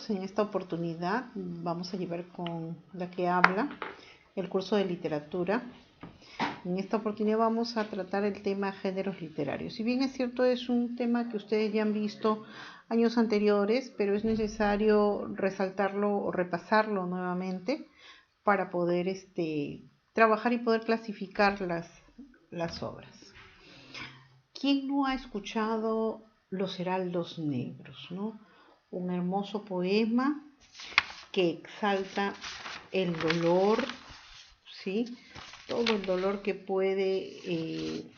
En esta oportunidad vamos a llevar con la que habla el curso de literatura. En esta oportunidad vamos a tratar el tema géneros literarios. Si bien es cierto, es un tema que ustedes ya han visto años anteriores, pero es necesario resaltarlo o repasarlo nuevamente para poder trabajar y poder clasificar las obras. ¿Quién no ha escuchado Los Heraldos Negros, ¿no? Un hermoso poema que exalta el dolor, ¿sí? Todo el dolor que puede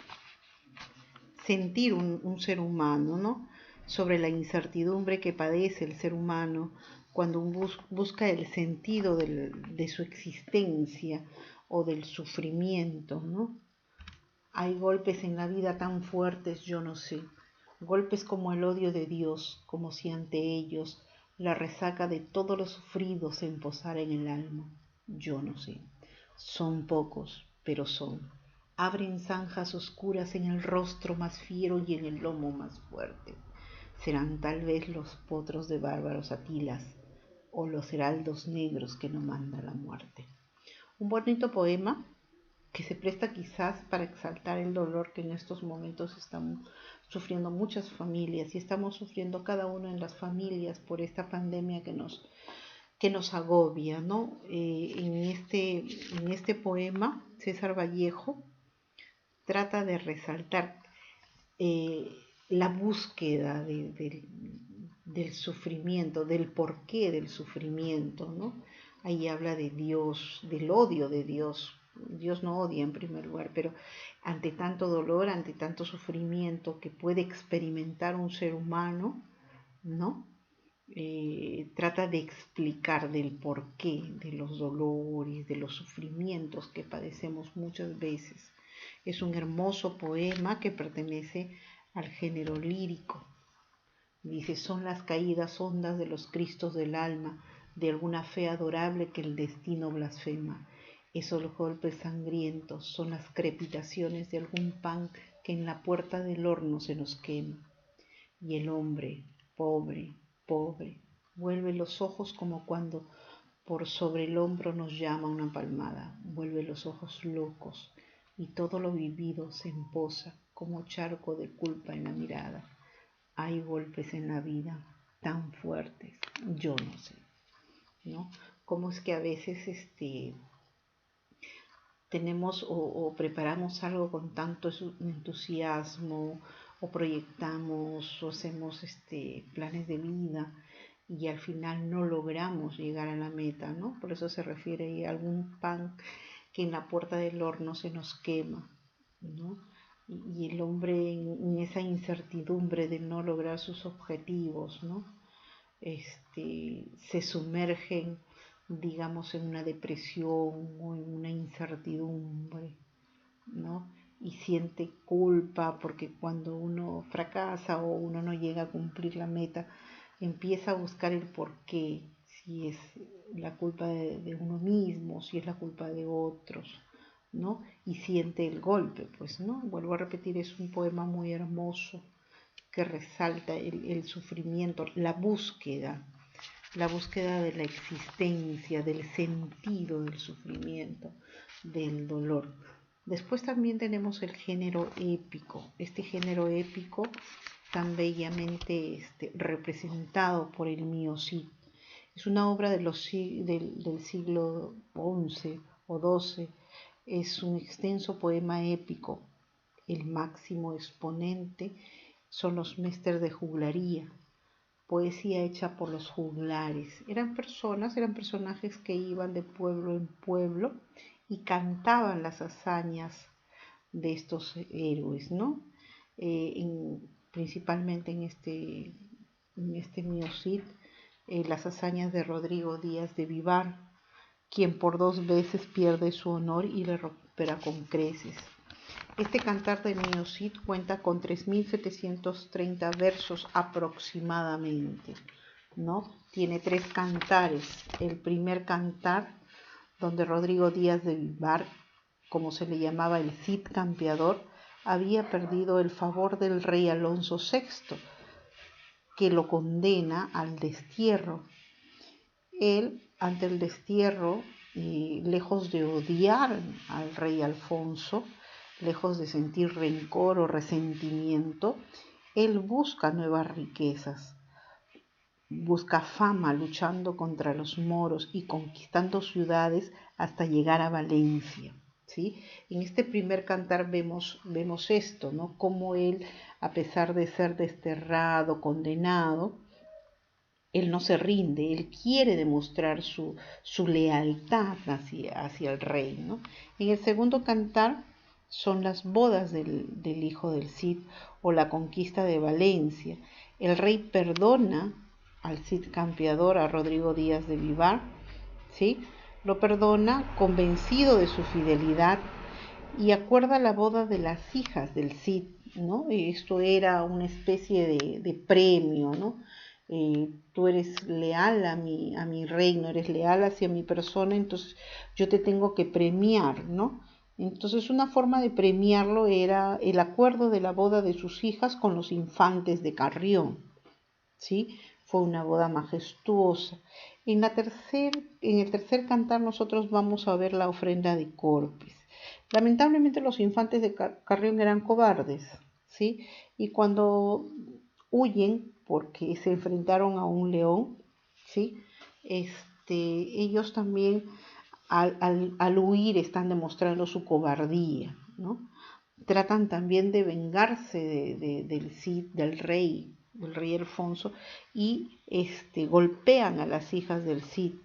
sentir un ser humano, ¿no? Sobre la incertidumbre que padece el ser humano cuando busca el sentido de su existencia o del sufrimiento, ¿no? Hay golpes en la vida tan fuertes, yo no sé, golpes como el odio de Dios, como si ante ellos la resaca de todos los sufridos se posara en el alma, yo no sé. Son pocos, pero son. Abren zanjas oscuras en el rostro más fiero y en el lomo más fuerte. Serán tal vez los potros de bárbaros Atilas o los heraldos negros que no manda la muerte. Un bonito poema que se presta quizás para exaltar el dolor que en estos momentos están sufriendo muchas familias y estamos sufriendo cada uno en las familias por esta pandemia que nos agobia, ¿no? En este poema, César Vallejo trata de resaltar la búsqueda del sufrimiento, del porqué del sufrimiento, ¿no? Ahí habla de Dios, del odio de Dios. Dios no odia en primer lugar, pero ante tanto dolor, ante tanto sufrimiento que puede experimentar un ser humano, ¿no? Trata de explicar del porqué de los dolores, de los sufrimientos que padecemos muchas veces. Es un hermoso poema que pertenece al género lírico. Dice, son las caídas hondas de los cristos del alma, de alguna fe adorable que el destino blasfema. Esos golpes sangrientos son las crepitaciones de algún pan que en la puerta del horno se nos quema. Y el hombre, pobre, pobre, vuelve los ojos como cuando por sobre el hombro nos llama una palmada, vuelve los ojos locos y todo lo vivido se emposa como charco de culpa en la mirada. Hay golpes en la vida tan fuertes, yo no sé, ¿no? Cómo es que a veces tenemos o preparamos algo con tanto entusiasmo o proyectamos o hacemos planes de vida y al final no logramos llegar a la meta, ¿no? Por eso se refiere a algún pan que en la puerta del horno se nos quema, ¿no? Y el hombre en esa incertidumbre de no lograr sus objetivos, ¿no? Se sumergen, digamos, en una depresión o en una incertidumbre, ¿no? Y siente culpa porque cuando uno fracasa o uno no llega a cumplir la meta, empieza a buscar el porqué, si es la culpa de uno mismo, si es la culpa de otros, ¿no? Y siente el golpe, pues, ¿no? Vuelvo a repetir, es un poema muy hermoso que resalta el sufrimiento, la búsqueda de la existencia, del sentido del sufrimiento, del dolor. Después también tenemos el género épico, este género épico tan bellamente representado por el Mío Cid. Es una obra del siglo XI o XII, es un extenso poema épico. El máximo exponente son los Mester de Juglaría, poesía hecha por los juglares. Eran personajes que iban de pueblo en pueblo y cantaban las hazañas de estos héroes, ¿no? Principalmente en este Mío Cid, las hazañas de Rodrigo Díaz de Vivar, quien por 2 veces pierde su honor y le recupera con creces. Este cantar de Mío Cid cuenta con 3.730 versos aproximadamente, ¿no? Tiene 3 cantares. El primer cantar, donde Rodrigo Díaz de Vivar, como se le llamaba el Cid campeador, había perdido el favor del rey Alonso VI, que lo condena al destierro. Él, ante el destierro, lejos de odiar al rey Alfonso, lejos de sentir rencor o resentimiento, él busca nuevas riquezas, busca fama luchando contra los moros y conquistando ciudades hasta llegar a Valencia. ¿Sí? En este primer cantar vemos esto, ¿no? Cómo él, a pesar de ser desterrado, condenado, él no se rinde, él quiere demostrar su lealtad hacia el rey, ¿no? En el segundo cantar son las bodas del hijo del Cid o la conquista de Valencia. El rey perdona al Cid campeador, a Rodrigo Díaz de Vivar, ¿sí? Lo perdona convencido de su fidelidad y acuerda la boda de las hijas del Cid, ¿no? Esto era una especie de premio, ¿no? Tú eres leal a mi reino, eres leal hacia mi persona, entonces yo te tengo que premiar, ¿no? Entonces una forma de premiarlo era el acuerdo de la boda de sus hijas con los infantes de Carrión, ¿sí? Fue una boda majestuosa. En el tercer cantar nosotros vamos a ver la ofrenda de Corpes. Lamentablemente los infantes de Carrión eran cobardes, ¿sí? Y cuando huyen porque se enfrentaron a un león, ¿sí? Ellos también al huir están demostrando su cobardía, ¿no? Tratan también de vengarse del Cid, del rey Alfonso, y golpean a las hijas del Cid.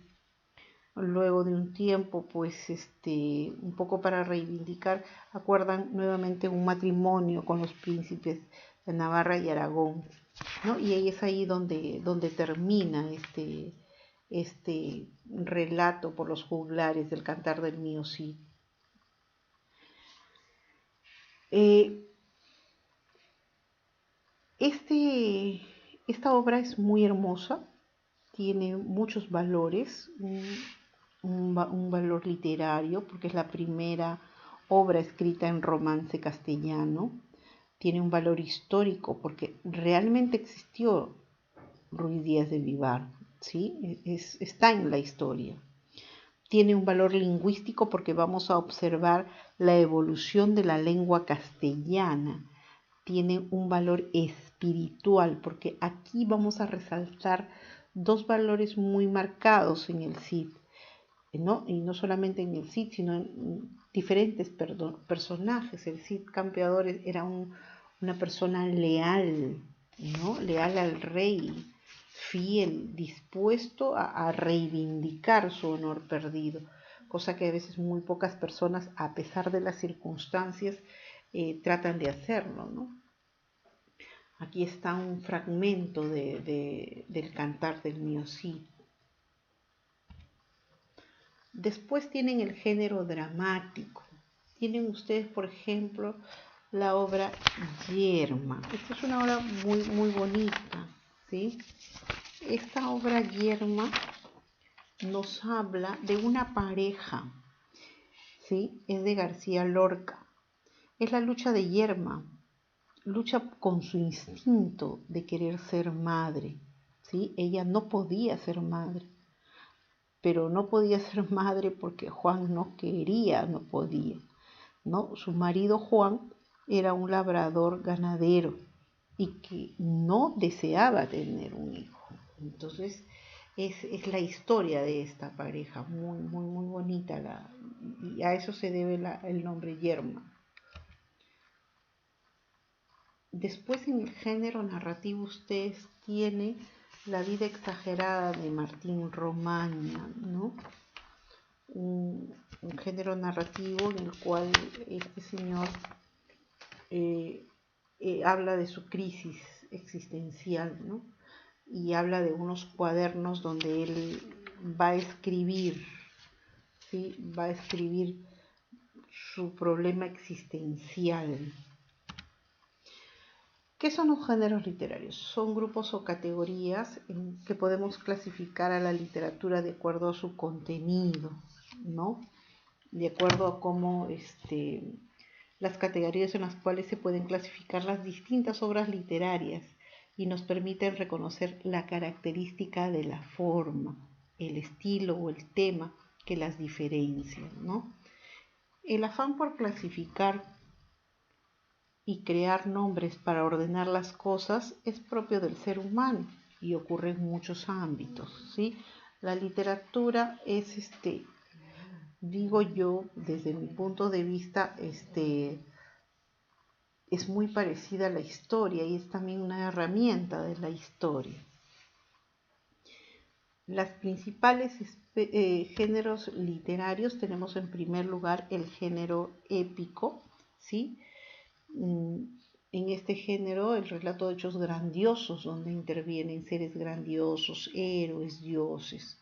Luego de un tiempo, pues un poco para reivindicar, acuerdan nuevamente un matrimonio con los príncipes de Navarra y Aragón, ¿no? Y ahí es ahí donde termina este relato por los juglares del cantar del mío Cid. Esta obra es muy hermosa, tiene muchos valores, un valor literario, porque es la primera obra escrita en romance castellano, tiene un valor histórico, porque realmente existió Ruiz Díaz de Vivar, ¿sí? Está en la historia. Tiene un valor lingüístico porque vamos a observar la evolución de la lengua castellana. Tiene un valor espiritual, porque aquí vamos a resaltar dos valores muy marcados en el Cid, ¿no? Y no solamente en el Cid, sino en diferentes personajes. El Cid campeador era una persona leal, ¿no? Leal al rey, fiel, dispuesto a reivindicar su honor perdido, cosa que a veces muy pocas personas, a pesar de las circunstancias, tratan de hacerlo, ¿no? Aquí está un fragmento del cantar del mío Cid. Después tienen el género dramático. Tienen ustedes, por ejemplo, la obra Yerma. Esta es una obra muy, muy bonita, ¿sí? Esta obra Yerma nos habla de una pareja, ¿sí? Es de García Lorca. Es la lucha de Yerma. Lucha con su instinto de querer ser madre, ¿sí? Ella no podía ser madre, pero no podía ser madre porque Juan no quería, no podía, ¿no? Su marido Juan era un labrador ganadero y que no deseaba tener un hijo. Entonces es la historia de esta pareja, muy, muy, muy bonita, y a eso se debe el nombre Yerma. Después en el género narrativo ustedes tienen La vida exagerada de Martín Romaña, ¿no? Un género narrativo en el cual este señor habla de su crisis existencial, ¿no? Y habla de unos cuadernos donde él va a escribir, ¿sí? Va a escribir su problema existencial. ¿Qué son los géneros literarios? Son grupos o categorías en que podemos clasificar a la literatura de acuerdo a su contenido, ¿no? De acuerdo a cómo las categorías en las cuales se pueden clasificar las distintas obras literarias y nos permiten reconocer la característica de la forma, el estilo o el tema que las diferencian, ¿no? El afán por clasificar y crear nombres para ordenar las cosas es propio del ser humano y ocurre en muchos ámbitos, ¿sí? La literatura es, digo yo, desde mi punto de vista, es muy parecida a la historia y es también una herramienta de la historia. Las principales géneros literarios tenemos en primer lugar el género épico, ¿sí? En este género el relato de hechos grandiosos donde intervienen seres grandiosos, héroes, dioses.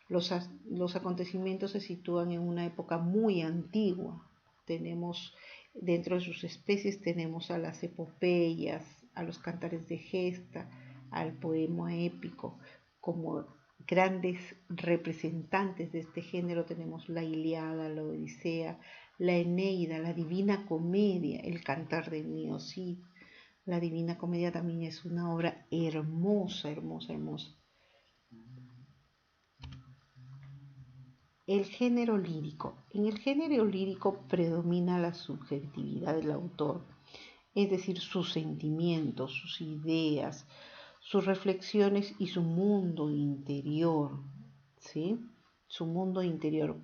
Los acontecimientos se sitúan en una época muy antigua. Tenemos dentro de sus especies tenemos a las epopeyas, a los cantares de gesta, al poema épico. Como grandes representantes de este género tenemos la Ilíada, la Odisea, la Eneida, la Divina Comedia, el Cantar de Mio Cid. La Divina Comedia también es una obra hermosa, hermosa, hermosa. El género lírico. En el género lírico predomina la subjetividad del autor, es decir, sus sentimientos, sus ideas, sus reflexiones y su mundo interior, ¿sí? Su mundo interior.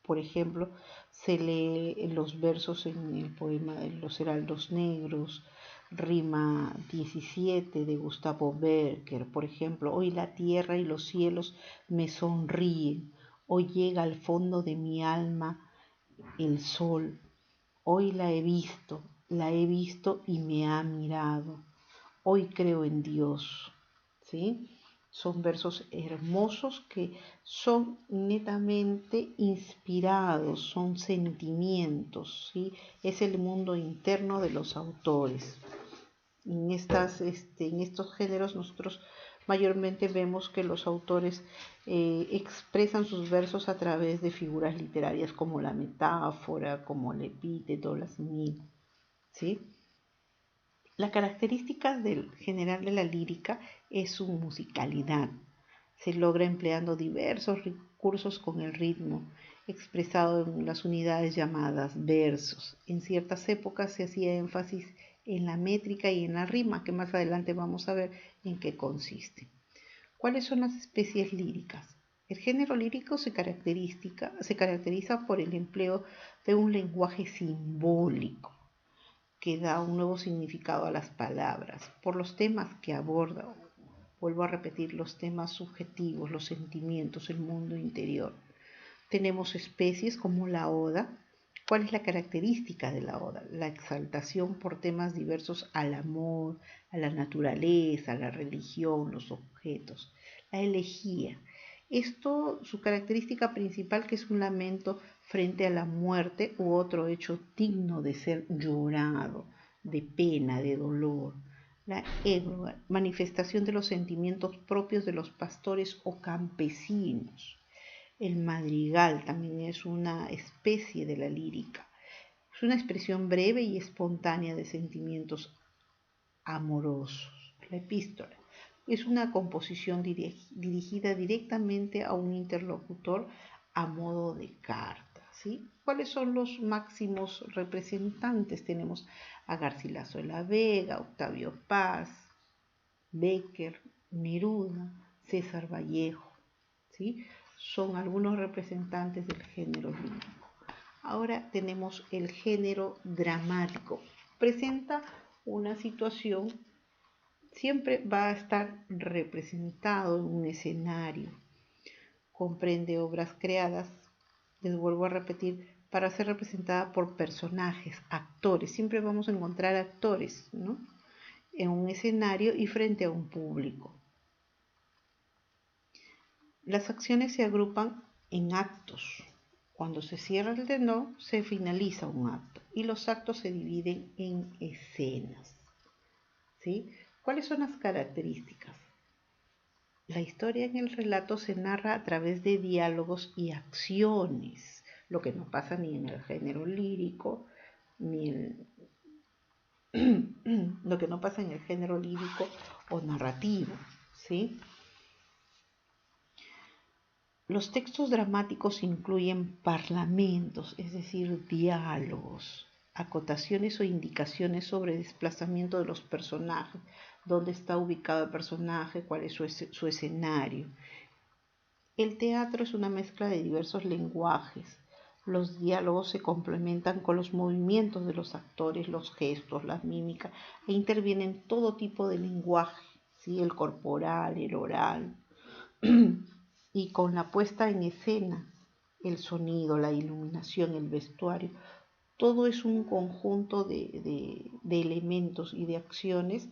Por ejemplo, se lee los versos en el poema de Los Heraldos Negros, Rima 17 de Gustavo Bécquer, por ejemplo, hoy la tierra y los cielos me sonríen, hoy llega al fondo de mi alma el sol, hoy la he visto y me ha mirado, hoy creo en Dios, ¿sí? Son versos hermosos que son netamente inspirados, son sentimientos, ¿sí? Es el mundo interno de los autores. En estos géneros nosotros mayormente vemos que los autores expresan sus versos a través de figuras literarias como la metáfora, como el epíteto, la simil, ¿sí? La característica general de la lírica es su musicalidad. Se logra empleando diversos recursos con el ritmo, expresado en las unidades llamadas versos. En ciertas épocas se hacía énfasis en la métrica y en la rima, que más adelante vamos a ver en qué consiste. ¿Cuáles son las especies líricas? El género lírico se caracteriza por el empleo de un lenguaje simbólico que da un nuevo significado a las palabras, por los temas que aborda. Vuelvo a repetir, los temas subjetivos, los sentimientos, el mundo interior. Tenemos especies como la oda. ¿Cuál es la característica de la oda? La exaltación por temas diversos al amor, a la naturaleza, a la religión, los objetos. La elegía. Esto, su característica principal, que es un lamento frente a la muerte u otro hecho digno de ser llorado, de pena, de dolor. La égloga, manifestación de los sentimientos propios de los pastores o campesinos. El madrigal también es una especie de la lírica. Es una expresión breve y espontánea de sentimientos amorosos. La epístola es una composición dirigida directamente a un interlocutor a modo de carta, ¿sí? ¿Cuáles son los máximos representantes? Tenemos a Garcilaso de la Vega, Octavio Paz, Bécquer, Neruda, César Vallejo, ¿sí? Son algunos representantes del género lírico. Ahora tenemos el género dramático. Presenta una situación, siempre va a estar representado en un escenario. Comprende obras creadas, les vuelvo a repetir, para ser representada por personajes, actores. Siempre vamos a encontrar actores, ¿no? En un escenario y frente a un público. Las acciones se agrupan en actos. Cuando se cierra el telón, se finaliza un acto y los actos se dividen en escenas, ¿sí? ¿Cuáles son las características? La historia en el relato se narra a través de diálogos y acciones, lo que no pasa ni en el género lírico, ni en lo que no pasa en el género lírico o narrativo, ¿sí? Los textos dramáticos incluyen parlamentos, es decir, diálogos, acotaciones o indicaciones sobre desplazamiento de los personajes, dónde está ubicado el personaje, cuál es su escenario. El teatro es una mezcla de diversos lenguajes. Los diálogos se complementan con los movimientos de los actores, los gestos, las mímicas, e intervienen todo tipo de lenguaje, ¿sí? El corporal, el oral, y con la puesta en escena, el sonido, la iluminación, el vestuario, todo es un conjunto de elementos y de acciones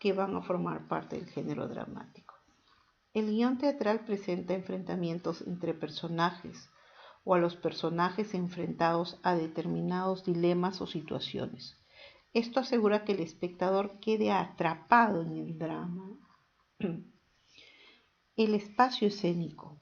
que van a formar parte del género dramático. El guión teatral presenta enfrentamientos entre personajes o a los personajes enfrentados a determinados dilemas o situaciones. Esto asegura que el espectador quede atrapado en el drama. El espacio escénico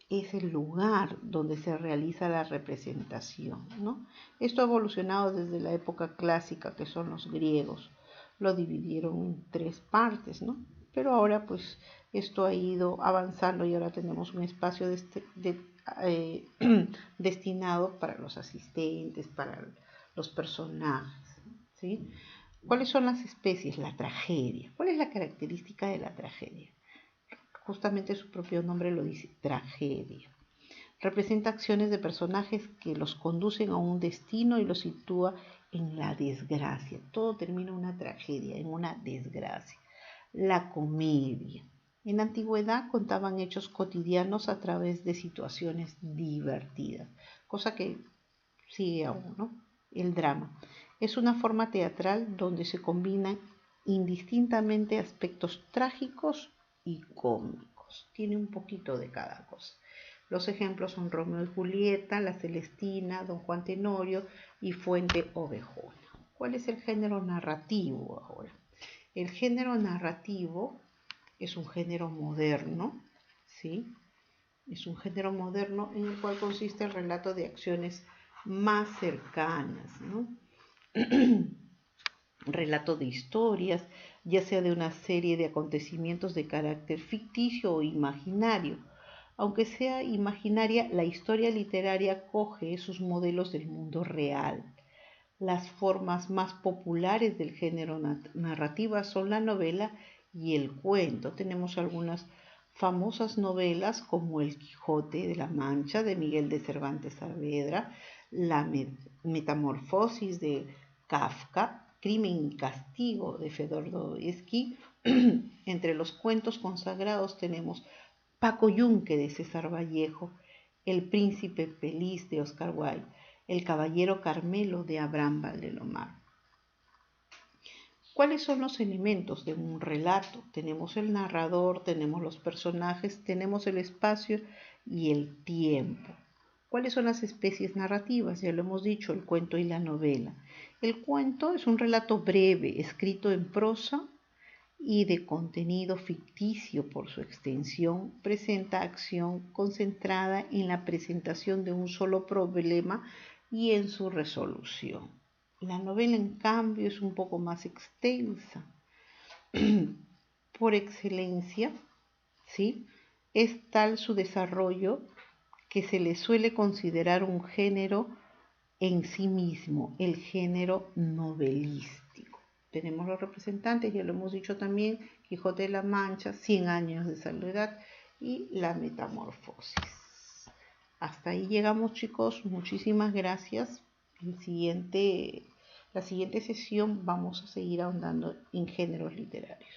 es el lugar donde se realiza la representación, ¿no? Esto ha evolucionado desde la época clásica, que son los griegos. Lo dividieron en 3 partes, ¿no? Pero ahora pues esto ha ido avanzando y ahora tenemos un espacio destinado para los asistentes, para los personajes, ¿sí? ¿Cuáles son las especies? La tragedia. ¿Cuál es la característica de la tragedia? Justamente su propio nombre lo dice, tragedia. Representa acciones de personajes que los conducen a un destino y los sitúa en la desgracia. Todo termina en una tragedia, en una desgracia. La comedia. En la antigüedad contaban hechos cotidianos a través de situaciones divertidas, cosa que sigue aún, ¿no? El drama. Es una forma teatral donde se combinan indistintamente aspectos trágicos y cómicos. Tiene un poquito de cada cosa. Los ejemplos son Romeo y Julieta, La Celestina, Don Juan Tenorio y Fuente Ovejuna. ¿Cuál es el género narrativo ahora? El género narrativo es un género moderno, ¿sí? Es un género moderno en el cual consiste el relato de acciones más cercanas, ¿no? Relato de historias, ya sea de una serie de acontecimientos de carácter ficticio o imaginario. Aunque sea imaginaria, la historia literaria coge sus modelos del mundo real. Las formas más populares del género narrativa son la novela y el cuento. Tenemos algunas famosas novelas como El Quijote de la Mancha de Miguel de Cervantes Saavedra, La Metamorfosis de Kafka, Crimen y Castigo de Fedor Dostoyevsky. Entre los cuentos consagrados tenemos Paco Yunque de César Vallejo, El Príncipe Feliz de Oscar Wilde, El Caballero Carmelo de Abraham Valdelomar. ¿Cuáles son los elementos de un relato? Tenemos el narrador, tenemos los personajes, tenemos el espacio y el tiempo. ¿Cuáles son las especies narrativas? Ya lo hemos dicho, el cuento y la novela. El cuento es un relato breve, escrito en prosa y de contenido ficticio por su extensión, presenta acción concentrada en la presentación de un solo problema y en su resolución. La novela, en cambio, es un poco más extensa. Por excelencia, ¿sí? Es tal su desarrollo que se le suele considerar un género en sí mismo, el género novelístico. Tenemos los representantes, ya lo hemos dicho también, Quijote de la Mancha, 100 años de soledad y La Metamorfosis. Hasta ahí llegamos, chicos, muchísimas gracias. La siguiente sesión vamos a seguir ahondando en géneros literarios.